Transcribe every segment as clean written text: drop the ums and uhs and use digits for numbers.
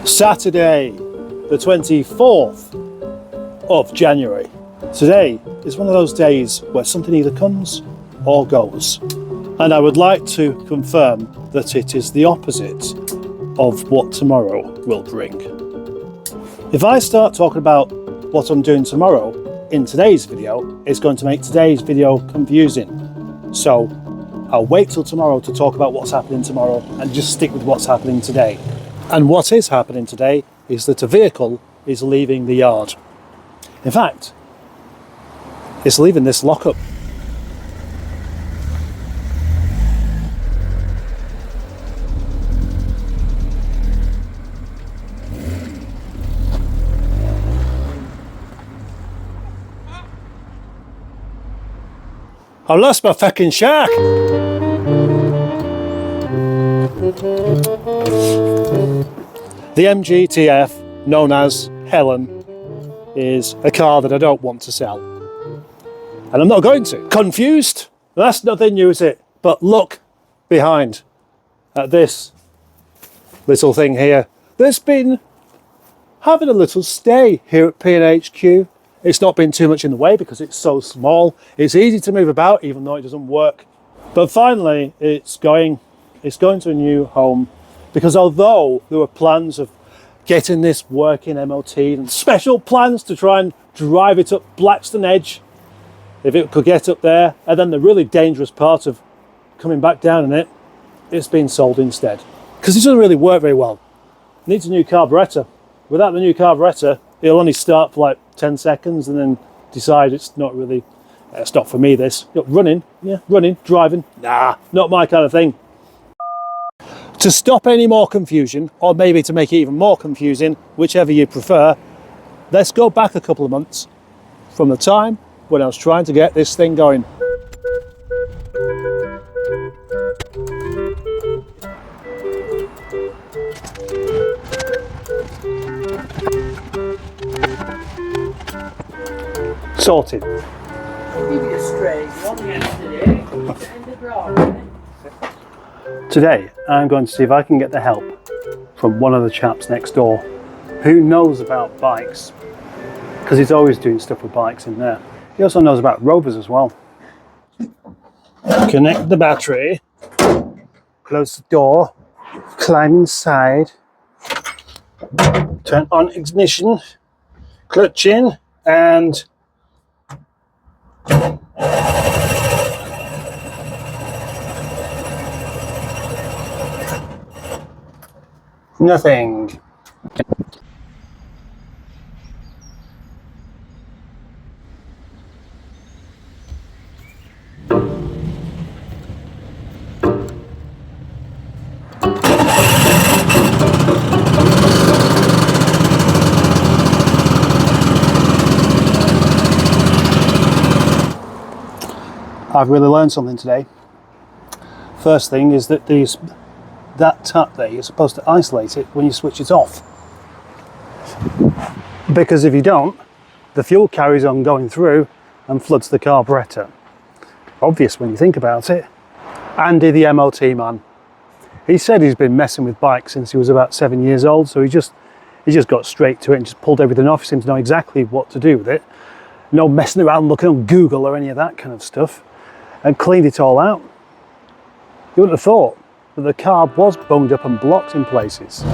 Saturday, the 24th of January. Today is one of those days where something either comes or goes. And I would like to confirm that it is the opposite of what tomorrow will bring. If I start talking about what I'm doing tomorrow in today's video, it's going to make today's video confusing. So I'll wait till tomorrow to talk about what's happening tomorrow and just stick with what's happening today. And what is happening today is that a vehicle is leaving the yard. In fact, it's leaving this lockup. I lost my fucking shark! The MGTF, known as Helen, is a car that I don't want to sell. And I'm not going to. Confused? That's nothing new, is it? But look behind at this little thing here. That's been having a little stay here at P&HQ. It's not been too much in the way because it's so small. It's easy to move about even though it doesn't work. But finally it's going to a new home, because although there were plans of getting this working MOT and special plans to try and drive it up Blackstone Edge if it could get up there, and then the really dangerous part of coming back down in it, it's been sold instead because it doesn't really work very well. It needs a new carburetor. Without the new carburetor, it'll only start for like 10 seconds and then decide it's not really, it's not for me this. Running, yeah, running, driving, nah, not my kind of thing. To stop any more confusion, or maybe to make it even more confusing, whichever you prefer, let's go back a couple of months from the time when I was trying to get this thing going. Sorted. I'll give you a straight one yesterday. In the drawer. Today, I'm going to see if I can get the help from one of the chaps next door who knows about bikes, because he's always doing stuff with bikes in there. He also knows about rovers as well. Connect the battery, close the door, climb inside, turn on ignition, clutch in, and nothing. I've really learned something today. First thing is that that tap there, you're supposed to isolate it when you switch it off. Because if you don't, the fuel carries on going through and floods the carburetor. Obvious when you think about it. Andy, the MOT man, he said he's been messing with bikes since he was about 7 years old, so he just got straight to it and just pulled everything off. He seemed to know exactly what to do with it. No messing around looking on Google or any of that kind of stuff, and cleaned it all out. You wouldn't have thought that the carb was bunged up and blocked in places.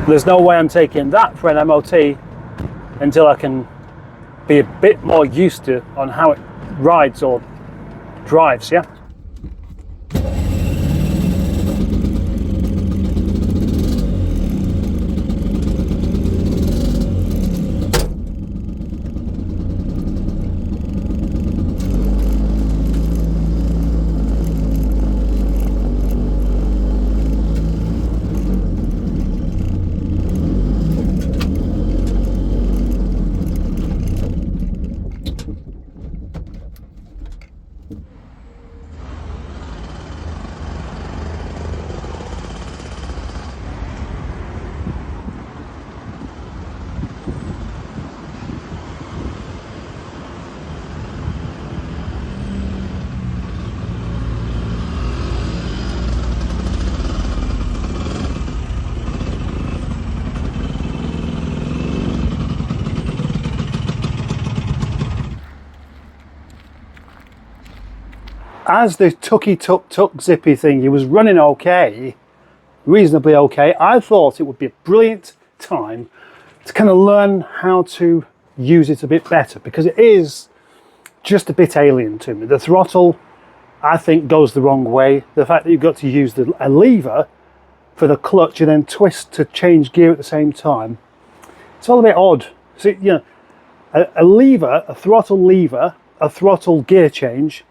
There's no way I'm taking that for an MOT until I can be a bit more used to on how it rides or drives, yeah? as the tuktuk Zippy thingy was running okay, reasonably okay, I thought it would be a brilliant time to kind of learn how to use it a bit better, because it is just a bit alien to me. The throttle, I think, goes the wrong way. The fact that you've got to use a lever for the clutch and then twist to change gear at the same time, it's all a bit odd. So, you know, a lever, a throttle lever, a throttle gear change,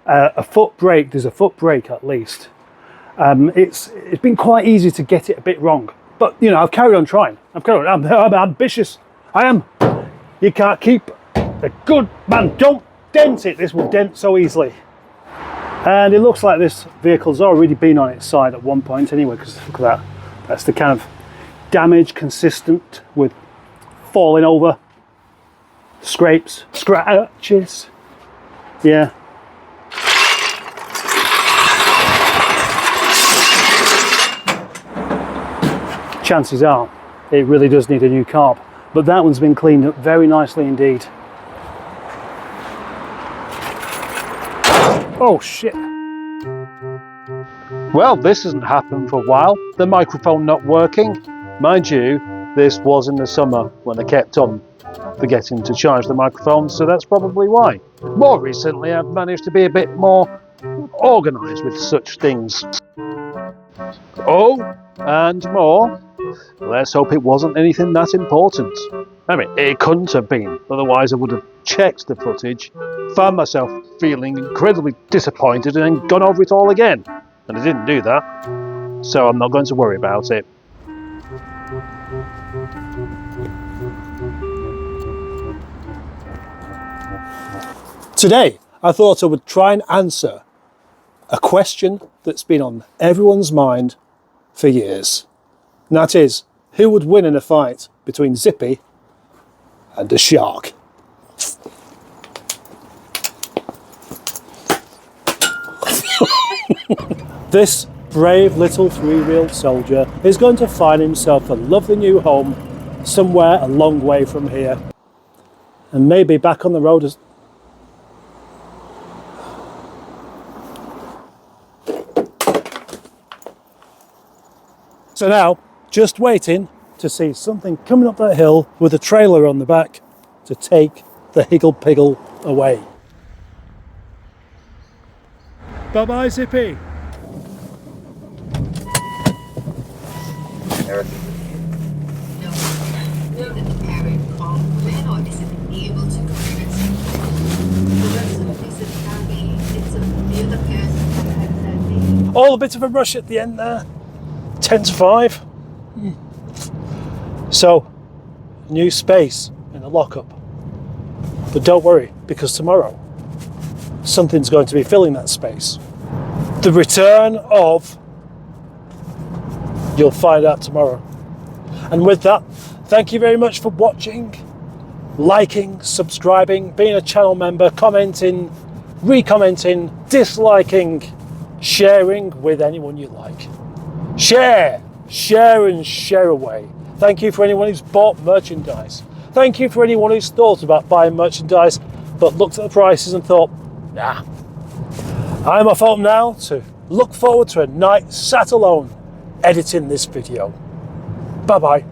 a foot brake, there's a foot brake at least. It's been quite easy to get it a bit wrong. But, you know, I've carried on trying. I'm ambitious. I am. You can't keep a good man. Don't dent it. This will dent so easily. And it looks like this vehicle's already been on its side at one point anyway, because look at that. That's the kind of damage consistent with falling over, scrapes, scratches. Yeah. Chances are it really does need a new carb, but that one's been cleaned up very nicely indeed. Oh shit. Well, this hasn't happened for a while. The microphone not working. Mind you, this was in the summer when I kept on forgetting to charge the microphone, so that's probably why. More recently, I've managed to be a bit more organised with such things. Oh, and more. Let's hope it wasn't anything that important. I mean, it couldn't have been, otherwise I would have checked the footage, found myself feeling incredibly disappointed and then gone over it all again. And I didn't do that, so I'm not going to worry about it. Today, I thought I would try and answer a question that's been on everyone's mind for years. And that is, who would win in a fight between Zippy and a shark? This brave little three-wheeled soldier is going to find himself a lovely new home somewhere a long way from here. And maybe back on the road as... So now, just waiting to see something coming up that hill with a trailer on the back to take the higgle-piggle away. Bye-bye, Zippy. All a bit of a rush at the end there. 10 to 5. So, new space in the lockup. But don't worry, because tomorrow something's going to be filling that space. The return of... You'll find out tomorrow. And with that, thank you very much for watching, liking, subscribing, being a channel member, commenting, re-commenting, disliking, sharing with anyone you like. Share and share away. Thank you for anyone who's bought merchandise. Thank you for anyone who's thought about buying merchandise but looked at the prices and thought, nah. I'm off home now to look forward to a night sat alone editing this video. Bye bye.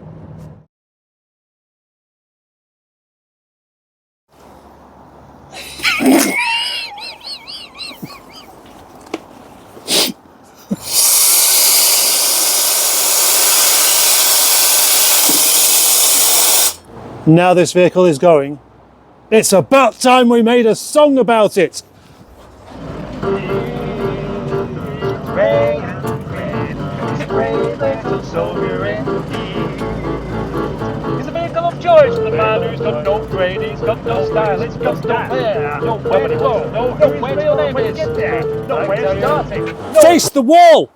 Now this vehicle is going, it's about time we made a song about it. It's a vehicle of choice for the man who's got no brain, he's got no style, he's got no flair, no where to go, no where his real name is, no where starting. Face the wall!